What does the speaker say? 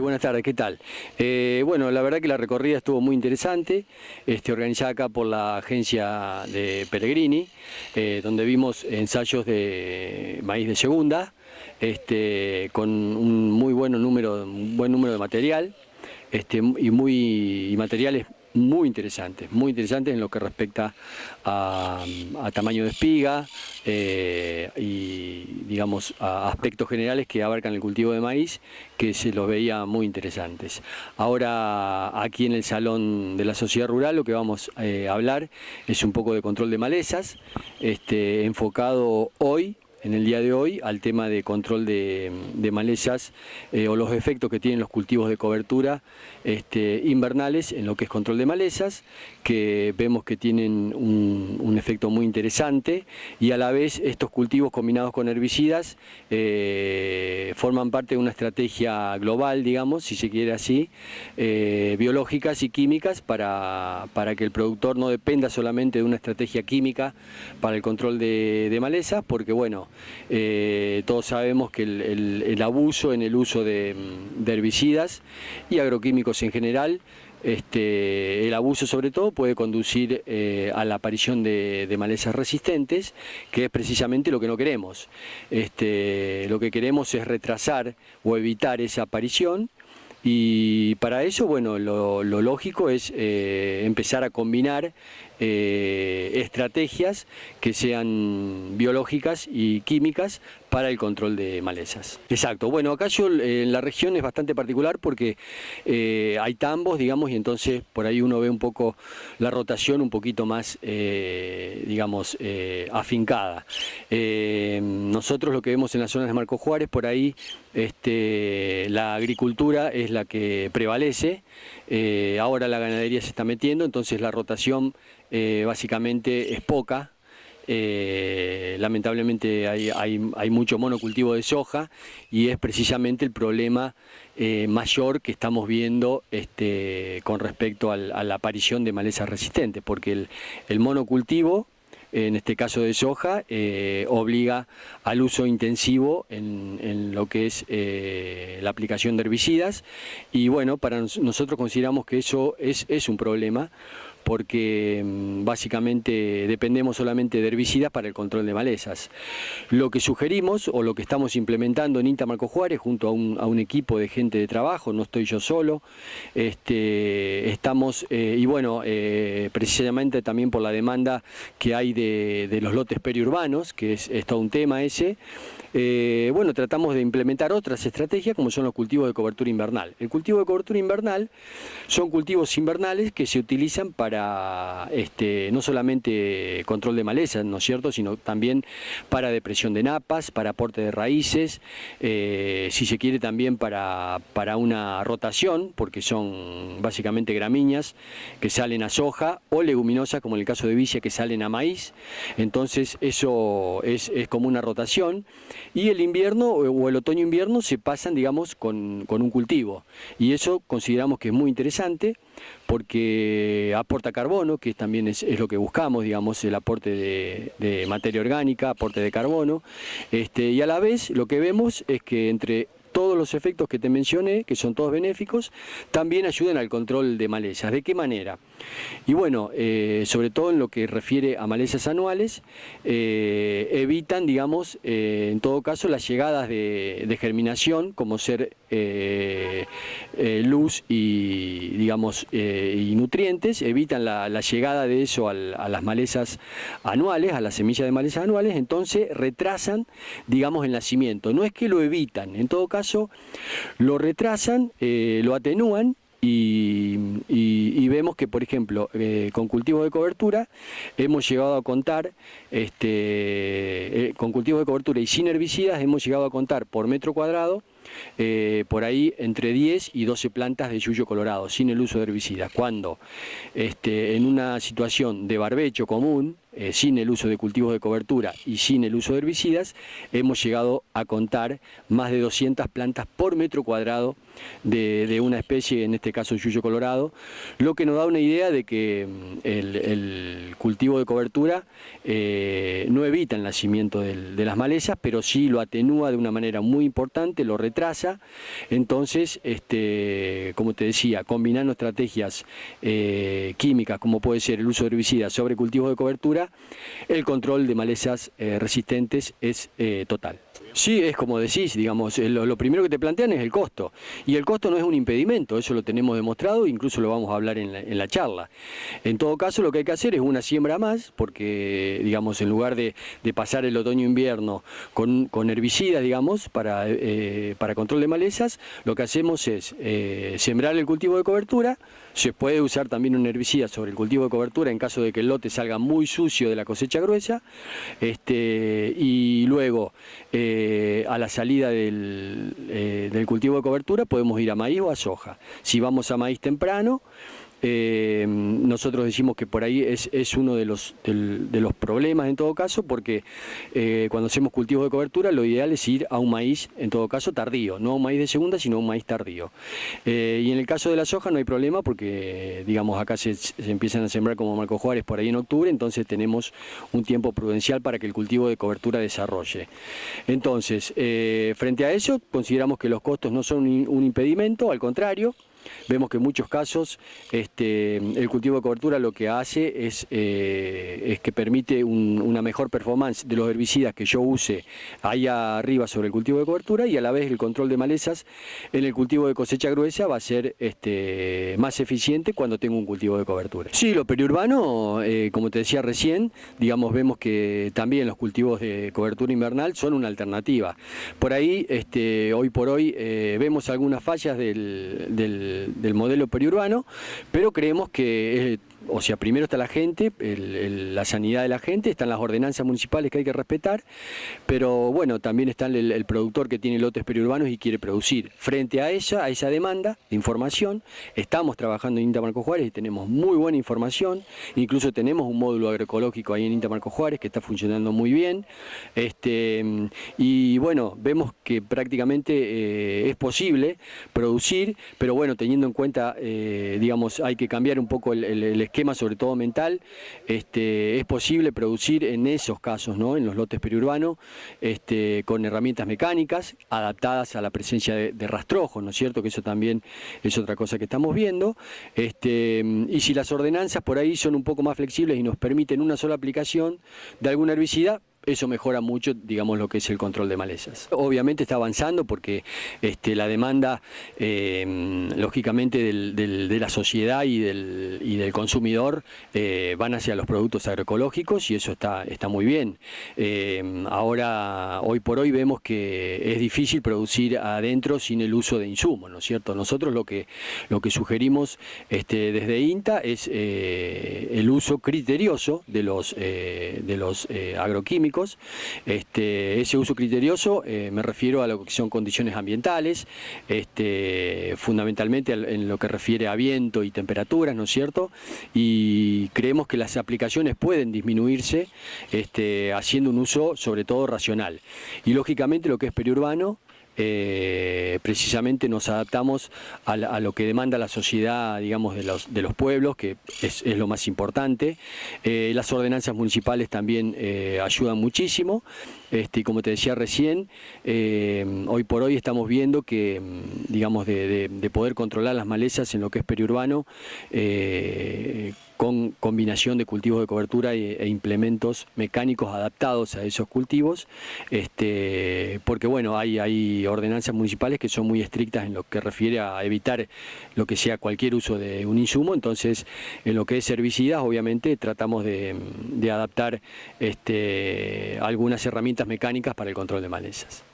Buenas tardes, ¿qué tal? Bueno, la verdad que la recorrida estuvo muy interesante, organizada acá por la agencia de Pellegrini, donde vimos ensayos de maíz de segunda, con un buen número de material, y materiales muy interesantes en lo que respecta a tamaño de espiga y digamos a aspectos generales que abarcan el cultivo de maíz, que se los veía muy interesantes. Ahora aquí en el Salón de la Sociedad Rural lo que vamos a hablar es un poco de control de malezas, enfocado hoy, en el día de hoy, al tema de control de malezas o los efectos que tienen los cultivos de cobertura invernales en lo que es control de malezas, que vemos que tienen un efecto muy interesante, y a la vez estos cultivos combinados con herbicidas forman parte de una estrategia global, digamos, si se quiere así, biológicas y químicas para que el productor no dependa solamente de una estrategia química para el control de malezas, porque bueno, todos sabemos que el abuso en el uso de herbicidas y agroquímicos en general, el abuso sobre todo puede conducir a la aparición de malezas resistentes, que es precisamente lo que no queremos. Lo que queremos es retrasar o evitar esa aparición. Y para eso, bueno, lo lógico es empezar a combinar estrategias que sean biológicas y químicas para el control de malezas. Exacto, bueno, acá en la región es bastante particular porque hay tambos, digamos, y entonces por ahí uno ve un poco la rotación un poquito más, digamos, afincada. Nosotros lo que vemos en las zonas de Marcos Juárez, por ahí la agricultura es la que prevalece, ahora la ganadería se está metiendo, entonces la rotación básicamente es poca. Lamentablemente hay mucho monocultivo de soja, y es precisamente el problema mayor que estamos viendo con respecto a la aparición de malezas resistentes, porque el monocultivo, en este caso de soja, obliga al uso intensivo en lo que es la aplicación de herbicidas, y bueno, para nosotros consideramos que eso es un problema, porque básicamente dependemos solamente de herbicidas para el control de malezas. Lo que sugerimos, o lo que estamos implementando en INTA Marcos Juárez, junto a un equipo de gente de trabajo, no estoy yo solo, estamos, y bueno, precisamente también por la demanda que hay de los lotes periurbanos, que es todo un tema ese, bueno, tratamos de implementar otras estrategias como son los cultivos de cobertura invernal. El cultivo de cobertura invernal son cultivos invernales que se utilizan para no solamente control de malezas, ¿no es cierto?, sino también para depresión de napas, para aporte de raíces, si se quiere también para una rotación, porque son básicamente gramíneas que salen a soja, o leguminosas como en el caso de vicia que salen a maíz. Entonces eso es como una rotación, y el invierno o el otoño-invierno se pasan, digamos, con un cultivo, y eso consideramos que es muy interesante porque aporta carbono, que también es lo que buscamos, digamos, el aporte de materia orgánica, aporte de carbono, y a la vez lo que vemos es que entre todos los efectos que te mencioné, que son todos benéficos, también ayudan al control de malezas. ¿De qué manera? Y bueno, sobre todo en lo que refiere a malezas anuales, evitan, digamos, en todo caso, las llegadas de germinación, como ser luz y, digamos, y nutrientes, evitan la llegada de eso a las malezas anuales, a las semillas de malezas anuales, entonces retrasan, digamos, el nacimiento. No es que lo evitan, en todo caso lo retrasan, lo atenúan, y vemos que, por ejemplo, con cultivos de cobertura hemos llegado a contar, con cultivos de cobertura y sin herbicidas hemos llegado a contar por metro cuadrado por ahí entre 10 y 12 plantas de yuyo colorado sin el uso de herbicidas, cuando en una situación de barbecho común, sin el uso de cultivos de cobertura y sin el uso de herbicidas, hemos llegado a contar más de 200 plantas por metro cuadrado de una especie, en este caso yuyo colorado, lo que nos da una idea de que el cultivo de cobertura no evita el nacimiento de las malezas, pero sí lo atenúa de una manera muy importante, lo retrasa. Entonces, como te decía, combinando estrategias químicas, como puede ser el uso de herbicidas sobre cultivos de cobertura, el control de malezas resistentes es total. Sí, es como decís, digamos, lo primero que te plantean es el costo, y el costo no es un impedimento, eso lo tenemos demostrado, incluso lo vamos a hablar en la charla. En todo caso, lo que hay que hacer es una siembra más, porque, digamos, en lugar de pasar el otoño-invierno con herbicidas, digamos, para control de malezas, lo que hacemos es sembrar el cultivo de cobertura. Se puede usar también un herbicida sobre el cultivo de cobertura en caso de que el lote salga muy sucio de la cosecha gruesa, y luego a la salida del cultivo de cobertura podemos ir a maíz o a soja. Si vamos a maíz temprano, nosotros decimos que por ahí es uno de los problemas en todo caso, porque cuando hacemos cultivos de cobertura lo ideal es ir a un maíz en todo caso tardío, no a un maíz de segunda sino a un maíz tardío. Y en el caso de la soja no hay problema porque, digamos, acá se empiezan a sembrar como Marco Juárez por ahí en octubre, entonces tenemos un tiempo prudencial para que el cultivo de cobertura desarrolle. Entonces, frente a eso, consideramos que los costos no son un impedimento, al contrario. Vemos que en muchos casos el cultivo de cobertura lo que hace es que permite una mejor performance de los herbicidas que yo use ahí arriba sobre el cultivo de cobertura, y a la vez el control de malezas en el cultivo de cosecha gruesa va a ser más eficiente cuando tengo un cultivo de cobertura. Sí, lo periurbano, como te decía recién, digamos, vemos que también los cultivos de cobertura invernal son una alternativa. Por ahí, hoy por hoy, vemos algunas fallas del modelo periurbano, pero creemos que o sea, primero está la gente, la sanidad de la gente, están las ordenanzas municipales que hay que respetar, pero bueno, también está el productor que tiene lotes periurbanos y quiere producir. Frente a esa demanda de información, estamos trabajando en INTA Marco Juárez y tenemos muy buena información, incluso tenemos un módulo agroecológico ahí en INTA Marco Juárez que está funcionando muy bien, y bueno, vemos que prácticamente es posible producir, pero bueno, teniendo en cuenta, digamos, hay que cambiar un poco el esquema, sobre todo mental. Es posible producir en esos casos, ¿no?, en los lotes periurbanos, con herramientas mecánicas adaptadas a la presencia de rastrojos, ¿no es cierto?, que eso también es otra cosa que estamos viendo, y si las ordenanzas por ahí son un poco más flexibles y nos permiten una sola aplicación de algún herbicida, eso mejora mucho, digamos, lo que es el control de malezas. Obviamente está avanzando porque la demanda, lógicamente, de la sociedad y del consumidor van hacia los productos agroecológicos, y eso está muy bien. Ahora, hoy por hoy, vemos que es difícil producir adentro sin el uso de insumos, ¿no es cierto? Nosotros lo que sugerimos desde INTA es el uso criterioso de los agroquímicos. Ese uso criterioso, me refiero a lo que son condiciones ambientales, fundamentalmente en lo que refiere a viento y temperaturas, ¿no es cierto? Y creemos que las aplicaciones pueden disminuirse haciendo un uso sobre todo racional. Y lógicamente lo que es periurbano, precisamente nos adaptamos a lo que demanda la sociedad, digamos, de los pueblos, que es lo más importante. Las ordenanzas municipales también ayudan muchísimo, y como te decía recién, hoy por hoy estamos viendo que, digamos, de poder controlar las malezas en lo que es periurbano, con combinación de cultivos de cobertura e implementos mecánicos adaptados a esos cultivos, porque bueno, hay ordenanzas municipales que son muy estrictas en lo que refiere a evitar lo que sea cualquier uso de un insumo. Entonces, en lo que es herbicidas, obviamente tratamos de adaptar algunas herramientas mecánicas para el control de malezas.